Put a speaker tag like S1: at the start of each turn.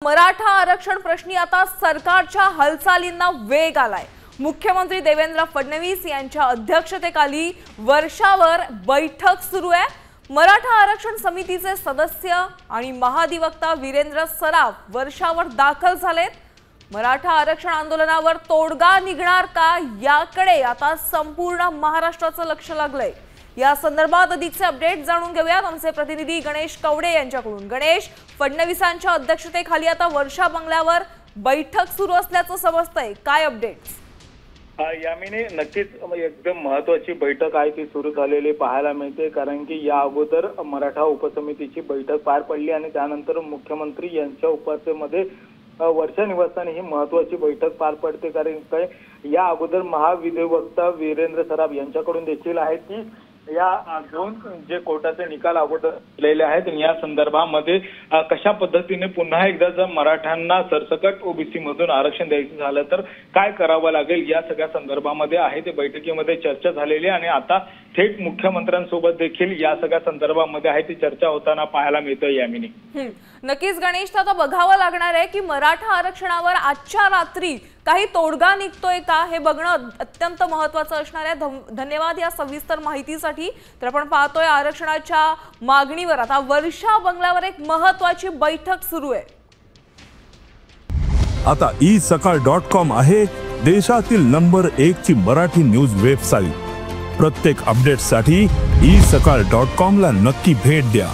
S1: मराठा आरक्षण प्रश्नी आता सरकारच्या हालचालींना वेग आलाय। मुख्यमंत्री देवेंद्र फडणवीस यांच्या अध्यक्षतेखाली वर्षावर बैठक सुरू आहे। मराठा आरक्षण समितीचे सदस्य आणि महाधिवक्ता वीरेंद्र सराफ वर्षावर दाखल झालेत। मराठा आरक्षण आंदोलनावर तोडगा निघणार का याकडे आता संपूर्ण महाराष्ट्राचं लक्ष लागलंय। या संदर्भात अधिकचे अपडेट जाणून घेऊयात आमचे प्रतिनिधी गणेश कवडे यांच्याकडून। गणेश, फडणवीसांच्या अध्यक्षतेखाली आता वर्षा बंगल्यावर बैठक सुरू असल्याचं समजतंय, काय अपडेट्स?
S2: यामिनी, नक्कीच एकदम महत्त्वाची बैठक आहे ती सुरू झालेली पाहायला मिळते, कारण की या अगोदर मराठा उपसमितीची बैठक पार पडली आणि त्यानंतर मुख्यमंत्री यांच्या उपस्थितीमध्ये वर्षा निवासस्थानी ही महत्त्वाची बैठक पार पडते। कारण काय या अगोदर महाधिवक्ता वीरेंद्र सराफ यांच्याकडून देखील आहे की या दोन जे कोर्टाचे निकाल अगोदर दिलेले आहेत या संदर्भामध्ये कशा पद्धतीने पुन्हा एकदा जर मराठ्यांना सरसकट ओबीसी मधून आरक्षण द्यायचं झालं तर काय करावं लागेल या सगळ्या संदर्भामध्ये आहे ते बैठकीमध्ये चर्चा झालेली आणि आता थेट मुख्यमंत्र्यांसोबत देखील या सगळ्या संदर्भामध्ये आहे ती चर्चा होताना पाहायला मिळते। यामिनी,
S1: नक्कीच गणेश, आता बघावं लागणार आहे की मराठा आरक्षणावर आजच्या रात्री काही तोडगा निघतोय का हे बघणं अत्यंत महत्त्वाचं असणार आहे। धन्यवाद या सविस्तर माहितीसाठी। तर आपण पाहतोय आरक्षणाच्या मागणीवर आता वर्षा बंगल्यावर एक महत्त्वाची बैठक सुरू आहे।
S3: आता isakal.com आहे देशातील नंबर 1 ची मराठी न्यूज वेबसाईट। प्रत्येक अपडेटसाठी isakal.com ला नक्की भेट द्या।